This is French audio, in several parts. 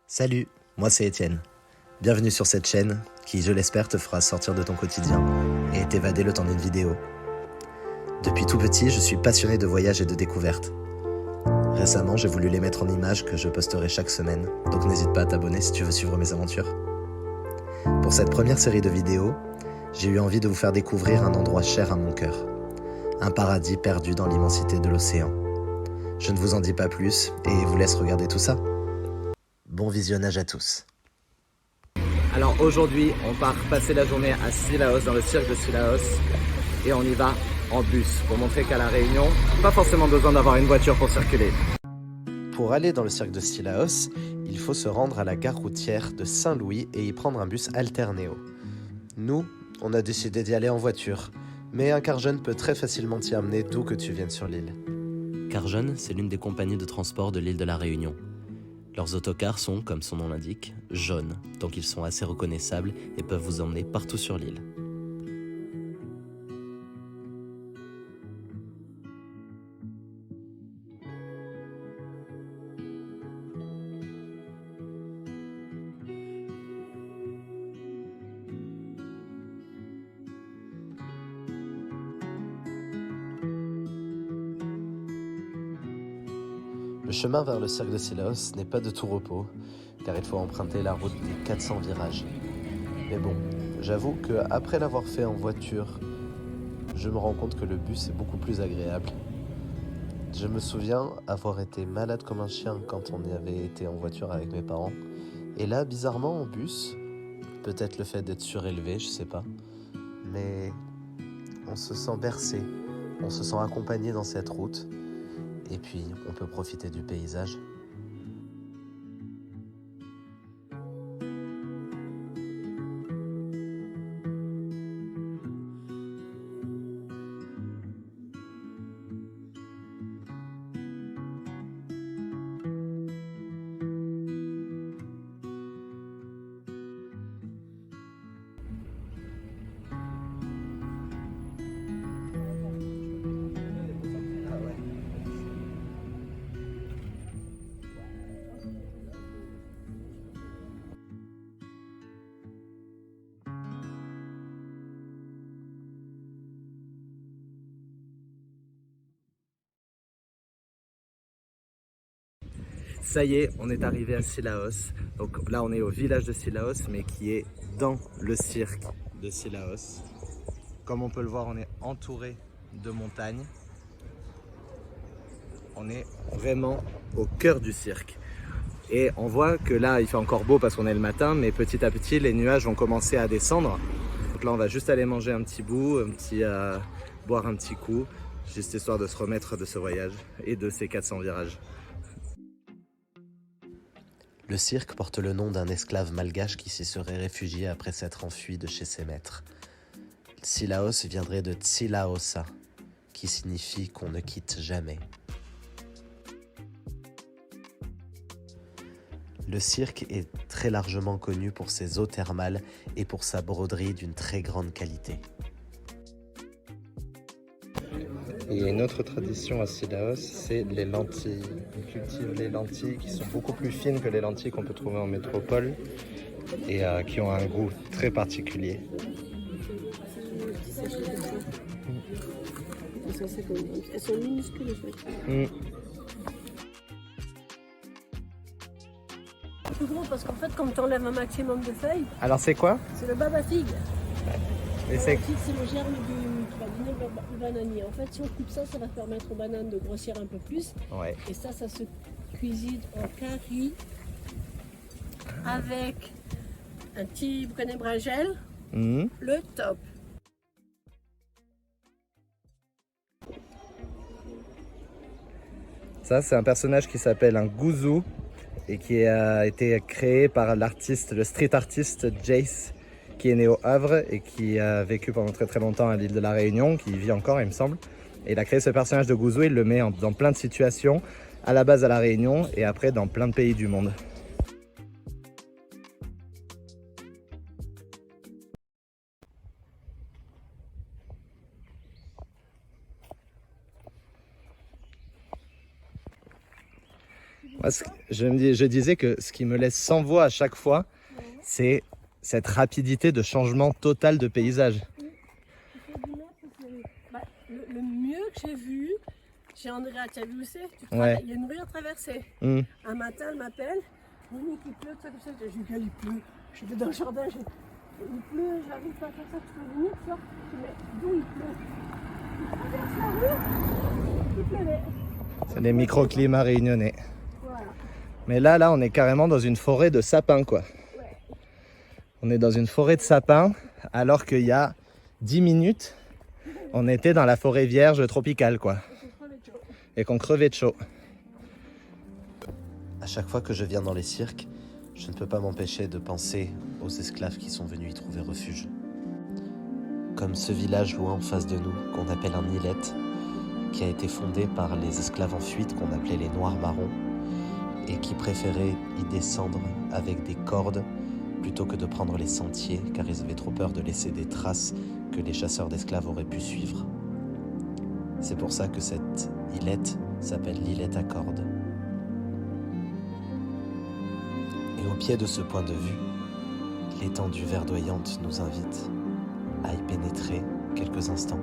Salut, moi c'est Étienne. Bienvenue sur cette chaîne qui, je l'espère, te fera sortir de ton quotidien et t'évader le temps d'une vidéo. Depuis tout petit, je suis passionné de voyage et de découverte. Récemment, j'ai voulu les mettre en images que je posterai chaque semaine, donc n'hésite pas à t'abonner si tu veux suivre mes aventures. Pour cette première série de vidéos, j'ai eu envie de vous faire découvrir un endroit cher à mon cœur. Un paradis perdu dans l'immensité de l'océan. Je ne vous en dis pas plus et vous laisse regarder tout ça. Bon visionnage à tous. Alors aujourd'hui, on part passer la journée à Cilaos, dans le cirque de Cilaos, et on y va en bus pour montrer qu'à La Réunion, pas forcément besoin d'avoir une voiture pour circuler. Pour aller dans le cirque de Cilaos, il faut se rendre à la gare routière de Saint-Louis et y prendre un bus Alternéo. Nous, on a décidé d'y aller en voiture, mais un car jeune peut très facilement t'y amener d'où que tu viennes sur l'île. Carjeune, c'est l'une des compagnies de transport de l'île de La Réunion. Leurs autocars sont, comme son nom l'indique, jaunes, donc ils sont assez reconnaissables et peuvent vous emmener partout sur l'île. Le chemin vers le cirque de Cilaos n'est pas de tout repos, car il faut emprunter la route des 400 virages. Mais bon, j'avoue qu'après l'avoir fait en voiture, je me rends compte que le bus est beaucoup plus agréable. Je me souviens avoir été malade comme un chien quand on y avait été en voiture avec mes parents. Et là, bizarrement, en bus, peut-être le fait d'être surélevé, je sais pas, mais on se sent bercé, on se sent accompagné dans cette route. Et puis, on peut profiter du paysage. Ça y est, on est arrivé à Cilaos. Donc là, on est au village de Cilaos, mais qui est dans le cirque de Cilaos. Comme on peut le voir, on est entouré de montagnes. On est vraiment au cœur du cirque. Et on voit que là, il fait encore beau parce qu'on est le matin, mais petit à petit, les nuages vont commencer à descendre. Donc là, on va juste aller manger un petit bout, boire un petit coup, juste histoire de se remettre de ce voyage et de ces 400 virages. Le cirque porte le nom d'un esclave malgache qui s'y serait réfugié après s'être enfui de chez ses maîtres. Cilaos viendrait de Tsilaosa, qui signifie qu'on ne quitte jamais. Le cirque est très largement connu pour ses eaux thermales et pour sa broderie d'une très grande qualité. Il y a une autre tradition à Cilaos, c'est les lentilles. On cultive les lentilles qui sont beaucoup plus fines que les lentilles qu'on peut trouver en métropole et qui ont un goût très particulier. Elles sont minuscules en fait. Plus gros parce qu'en fait quand tu enlèves un maximum de feuilles, Alors c'est quoi? c'est le baba figue. Et Le c'est figue c'est le germe qui va donner le bananier. En fait si on coupe ça, ça va permettre aux bananes de grossir un peu plus. ouais. Et ça se cuisine en curry avec un petit boucanet bringel, le top. Ça c'est un personnage qui s'appelle un gouzou et qui a été créé par l'artiste, le street artiste Jace, qui est né au Havre et qui a vécu pendant très très longtemps à l'île de la Réunion, qui y vit encore il me semble. Et il a créé ce personnage de gouzou, il le met dans plein de situations, à la base à la Réunion et après dans plein de pays du monde. Moi, je disais que ce qui me laisse sans voix à chaque fois, c'est cette rapidité de changement total de paysage. Le mieux que j'ai vu, chez Andrea, tu as vu où c'est? Ouais. Il y a une rue à traverser. Un matin, elle m'appelle. Monique, il pleut, ça, comme ça. J'ai dit, quel il pleut? Je vais dans le jardin, il pleut, j'arrive pas à faire ça, tu peux venir, tu vois? Je dis, mais d'où il pleut? Il traverse la rue, il pleuvait. C'est des microclimats réunionnais. Voilà. Mais là, on est carrément dans une forêt de sapins, quoi. Ouais. On est dans une forêt de sapins, alors qu'il y a 10 minutes, on était dans la forêt vierge tropicale, quoi. Et qu'on crevait de chaud. À chaque fois que je viens dans les cirques, je ne peux pas m'empêcher de penser aux esclaves qui sont venus y trouver refuge. Comme ce village loin en face de nous, qu'on appelle un îlet, qui a été fondé par les esclaves en fuite qu'on appelait les Noirs Marrons, et qui préféraient y descendre avec des cordes plutôt que de prendre les sentiers, car ils avaient trop peur de laisser des traces que les chasseurs d'esclaves auraient pu suivre. C'est pour ça que cette îlette s'appelle l'îlet à cordes. Et au pied de ce point de vue, l'étendue verdoyante nous invite à y pénétrer quelques instants,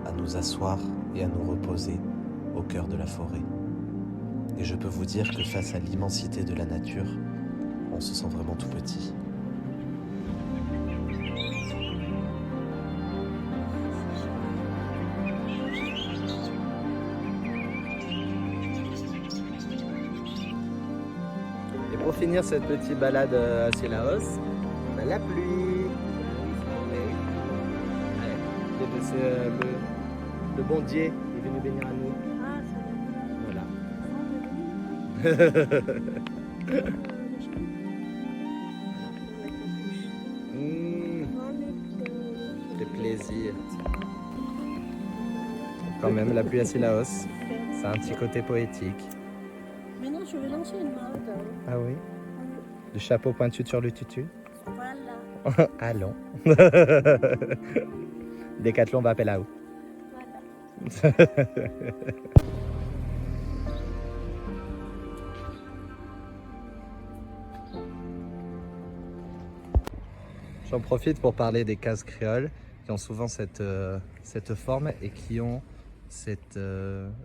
à nous asseoir et à nous reposer au cœur de la forêt. Et je peux vous dire que face à l'immensité de la nature, on se sent vraiment tout petit. Et pour finir cette petite balade à Cielaos, on a la pluie. C'est le bon Dieu est venu bénir à nous. Ah, ça Voilà. C'est plaisir. Quand même, la pluie à Cielaos, ça a un petit côté poétique. Mais non, je vais lancer une mode. Ah oui? Du chapeau pointu sur le tutu? Voilà. Allons. Décathlon va appeler là-haut. Voilà. J'en profite pour parler des cases créoles qui ont souvent cette forme et qui ont cette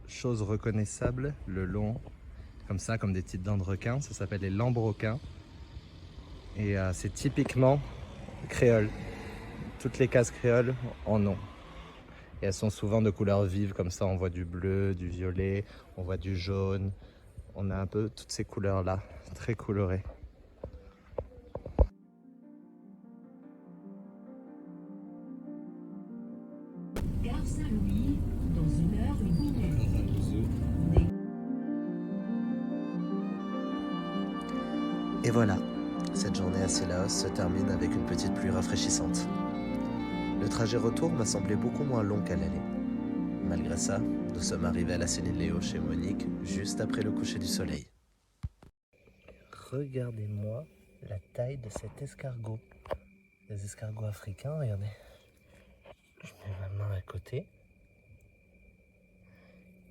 chose reconnaissable le long, comme ça, comme des petites dents de requin. Ça s'appelle les lambroquins. Et c'est typiquement créole. Toutes les cases créoles en ont. Et elles sont souvent de couleurs vives, comme ça on voit du bleu, du violet, on voit du jaune. On a un peu toutes ces couleurs-là, très colorées. Gare Saint-Louis, dans 1h08. Et voilà, cette journée à Cielaos se termine avec une petite pluie rafraîchissante. Le trajet retour m'a semblé beaucoup moins long qu'à l'aller. Malgré ça, nous sommes arrivés à la Céline Léo chez Monique juste après le coucher du soleil. Regardez-moi la taille de cet escargot. Les escargots africains, regardez. Je mets ma main à côté.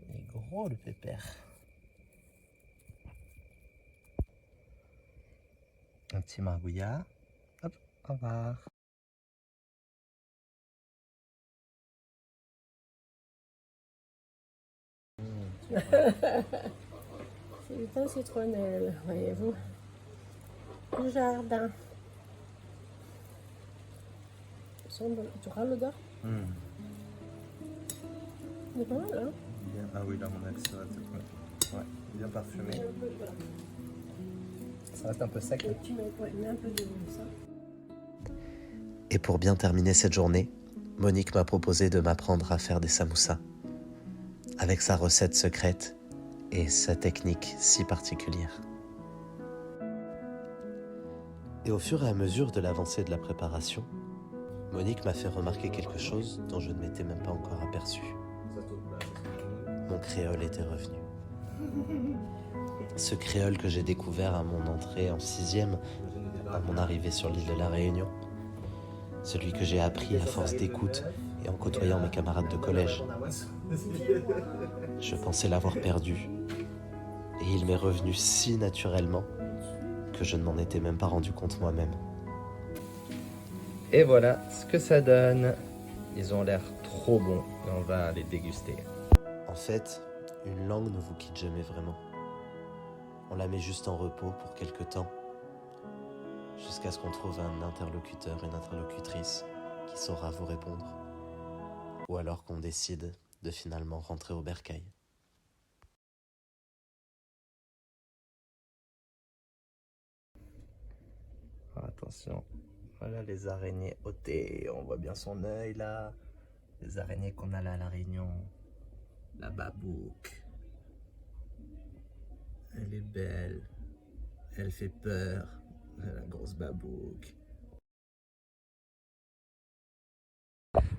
Il est gros le pépère. Un petit margouillard. Hop, au revoir. C'est du pain citronnelle, voyez-vous. Du jardin. Tu auras l'odeur? C'est pas mal, hein? Bien. Ah oui, là, mon avis, ça va être bien parfumé. Ça reste un peu sec. Tu mets un peu de ça. Et pour bien terminer cette journée, Monique m'a proposé de m'apprendre à faire des samoussas. Avec sa recette secrète et sa technique si particulière. Et au fur et à mesure de l'avancée de la préparation, Monique m'a fait remarquer quelque chose dont je ne m'étais même pas encore aperçu. Mon créole était revenu. Ce créole que j'ai découvert à mon entrée en 6e, à mon arrivée sur l'île de la Réunion. Celui que j'ai appris à force d'écoute et en côtoyant mes camarades de collège. Je pensais l'avoir perdu. Et il m'est revenu si naturellement que je ne m'en étais même pas rendu compte moi-même. Et voilà ce que ça donne. Ils ont l'air trop bons et on va les déguster. En fait, une langue ne vous quitte jamais vraiment. On la met juste en repos pour quelque temps, jusqu'à ce qu'on trouve un interlocuteur, une interlocutrice qui saura vous répondre. Ou alors qu'on décide de finalement rentrer au bercail. Attention, voilà les araignées au thé, on voit bien son œil là. Les araignées qu'on a là à La Réunion. La babouque. Elle est belle. Elle fait peur. La grosse babouque.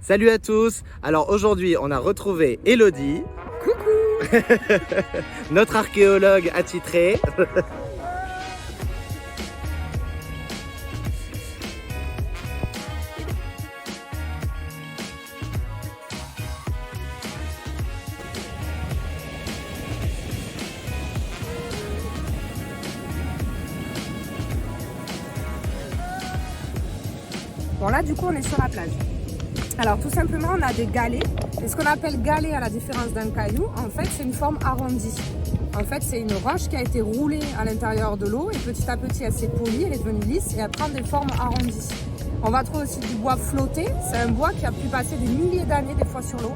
Salut à tous. Alors aujourd'hui, on a retrouvé Elodie. Coucou. Notre archéologue attitré. Bon là du coup on est sur la plage. Alors tout simplement on a des galets. Et ce qu'on appelle galet à la différence d'un caillou, en fait c'est une forme arrondie. En fait c'est une roche qui a été roulée à l'intérieur de l'eau et petit à petit elle s'est polie, elle est devenue lisse et elle prend des formes arrondies. On va trouver aussi du bois flotté. C'est un bois qui a pu passer des milliers d'années des fois sur l'eau.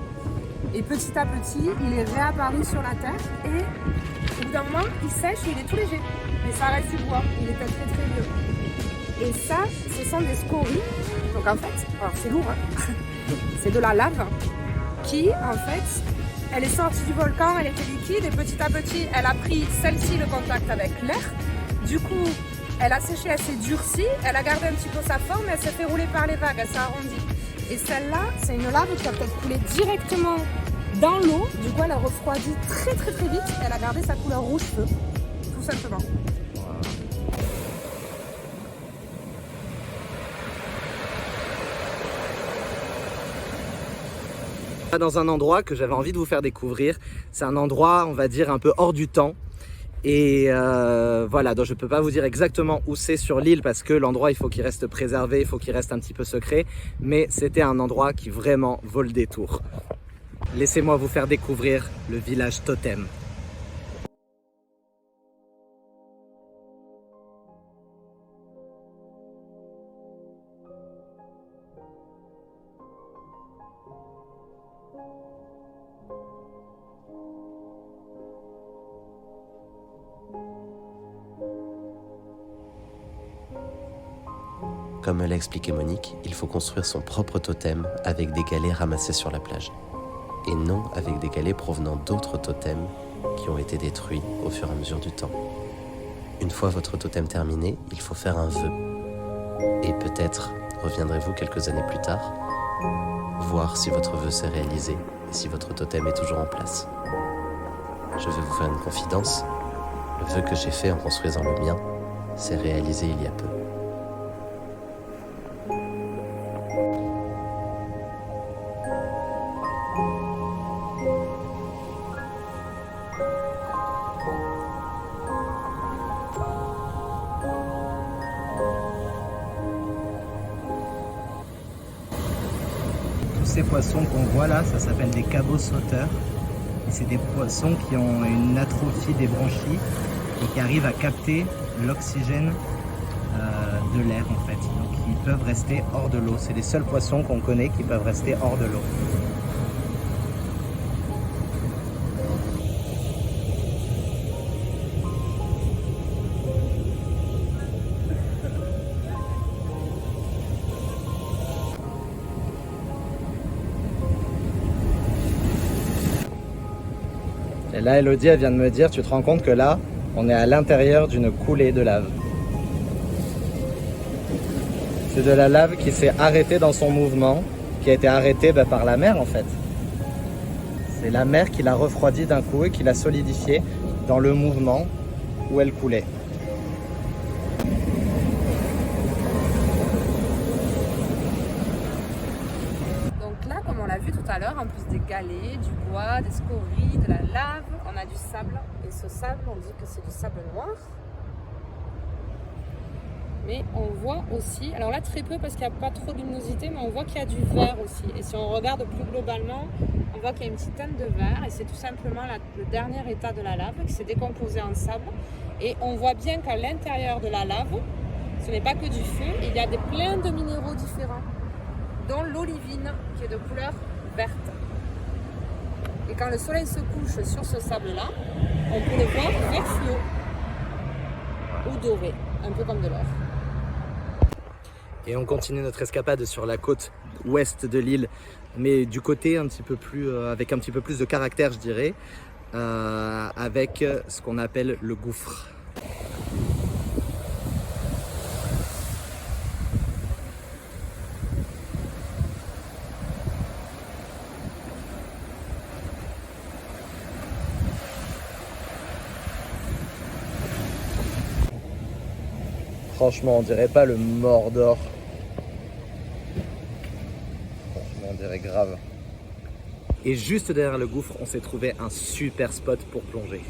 Et petit à petit il est réapparu sur la terre et au bout d'un moment il sèche et il est tout léger. Mais ça reste du bois, il est très très vieux. Et ça, ce sont des scories. Donc en fait, alors c'est lourd, hein. C'est de la lave qui, en fait, elle est sortie du volcan, elle était liquide et petit à petit, elle a pris celle-ci le contact avec l'air. Du coup, elle a séché, elle s'est durcie, elle a gardé un petit peu sa forme, elle s'est fait rouler par les vagues, elle s'est arrondie. Et celle-là, c'est une lave qui a peut-être coulé directement dans l'eau. Du coup, elle a refroidi très très très vite. Elle a gardé sa couleur rouge feu, tout simplement. Dans un endroit que j'avais envie de vous faire découvrir. C'est un endroit, on va dire, un peu hors du temps. Et voilà, donc je ne peux pas vous dire exactement où c'est sur l'île parce que l'endroit, il faut qu'il reste préservé, il faut qu'il reste un petit peu secret. Mais c'était un endroit qui vraiment vaut le détour. Laissez-moi vous faire découvrir le village totem. Comme me l'a expliqué Monique, il faut construire son propre totem avec des galets ramassés sur la plage. Et non avec des galets provenant d'autres totems qui ont été détruits au fur et à mesure du temps. Une fois votre totem terminé, il faut faire un vœu. Et peut-être reviendrez-vous quelques années plus tard, voir si votre vœu s'est réalisé et si votre totem est toujours en place. Je vais vous faire une confidence. Le vœu que j'ai fait en construisant le mien s'est réalisé il y a peu. Ces poissons qu'on voit là, ça s'appelle des cabots sauteurs. Et c'est des poissons qui ont une atrophie des branchies et qui arrivent à capter l'oxygène de l'air en fait. Donc ils peuvent rester hors de l'eau. C'est les seuls poissons qu'on connaît qui peuvent rester hors de l'eau. Et là, Elodie, elle vient de me dire, tu te rends compte que là, on est à l'intérieur d'une coulée de lave. C'est de la lave qui s'est arrêtée dans son mouvement, qui a été arrêtée par la mer en fait. C'est la mer qui l'a refroidie d'un coup et qui l'a solidifiée dans le mouvement où elle coulait. Donc là, comme on l'a vu tout tout à l'heure, en plus des galets, du bois, des scories, de la lave, on a du sable. Et ce sable, on dit que c'est du sable noir. Mais on voit aussi, alors là très peu parce qu'il n'y a pas trop de luminosité, mais on voit qu'il y a du vert aussi. Et si on regarde plus globalement, on voit qu'il y a une petite teinte de vert et c'est tout simplement le dernier état de la lave qui s'est décomposé en sable. Et on voit bien qu'à l'intérieur de la lave, ce n'est pas que du feu, il y a plein de minéraux différents, dont l'olivine qui est de couleur verte. Et quand le soleil se couche sur ce sable-là, on peut le voir vert fluo ou doré, un peu comme de l'or. Et on continue notre escapade sur la côte ouest de l'île, mais du côté un petit peu plus, avec un petit peu plus de caractère, je dirais, avec ce qu'on appelle le gouffre. Franchement, on dirait pas le Mordor. Franchement, on dirait grave. Et juste derrière le gouffre, on s'est trouvé un super spot pour plonger.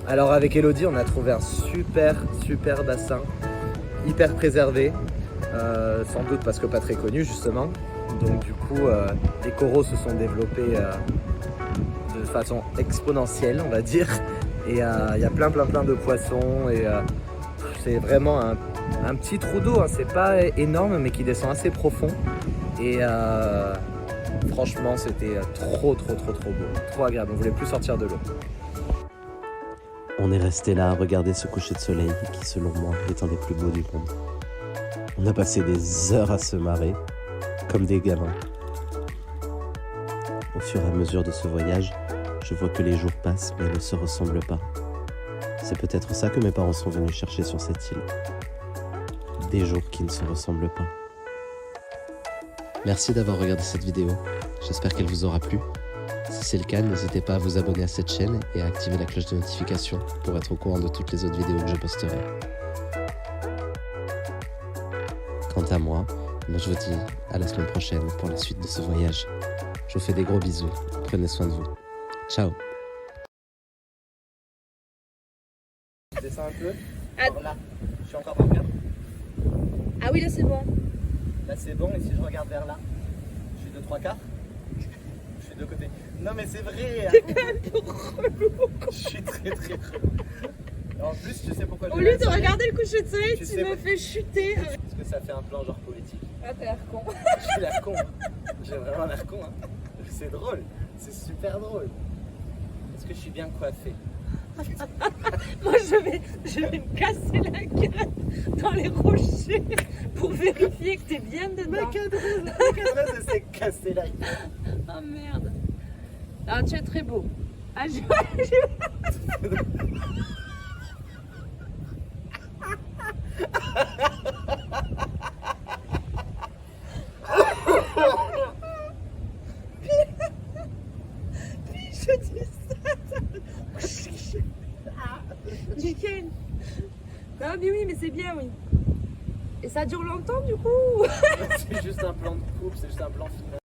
Alors avec Elodie, on a trouvé un super bassin, hyper préservé, sans doute parce que pas très connu justement. Donc du coup, les coraux se sont développés de façon exponentielle, on va dire. Et il y a plein de poissons et c'est vraiment un petit trou d'eau, hein. C'est pas énorme mais qui descend assez profond. Et franchement, c'était trop beau, trop agréable. On voulait plus sortir de l'eau. On est resté là à regarder ce coucher de soleil qui, selon moi, est un des plus beaux du monde. On a passé des heures à se marrer, comme des gamins. Au fur et à mesure de ce voyage, je vois que les jours passent mais ne se ressemblent pas. C'est peut-être ça que mes parents sont venus chercher sur cette île. Des jours qui ne se ressemblent pas. Merci d'avoir regardé cette vidéo. J'espère qu'elle vous aura plu. Si c'est le cas, n'hésitez pas à vous abonner à cette chaîne et à activer la cloche de notification pour être au courant de toutes les autres vidéos que je posterai. Quant à moi, je vous dis à la semaine prochaine pour la suite de ce voyage. Je vous fais des gros bisous, prenez soin de vous. Ciao. Descends un peu. Ah. Là, je suis encore pas bien. Ah oui, là c'est bon. Là c'est bon, et si je regarde vers là, je suis de 3/4. Je suis de côté. Non mais c'est vrai. T'es quand même relou. Je suis très relou. En plus, tu sais pourquoi Au lieu de regarder le coucher de soleil, tu me fais chuter. Parce que ça fait un plan genre politique. Ah, t'as l'air con. J'ai l'air con. J'ai vraiment l'air con. Hein. C'est drôle. C'est super drôle. Est-ce que je suis bien coiffé? Moi, je vais me casser la gueule dans les rochers pour vérifier que t'es bien dedans. Ma cadreuse, elle s'est cassée la gueule. Oh merde. Ah, tu es très beau. Ah, je dis ça. Nickel. Non mais oui, mais c'est bien, oui. Et ça dure longtemps du coup? C'est juste un plan de coupe, c'est juste un plan final.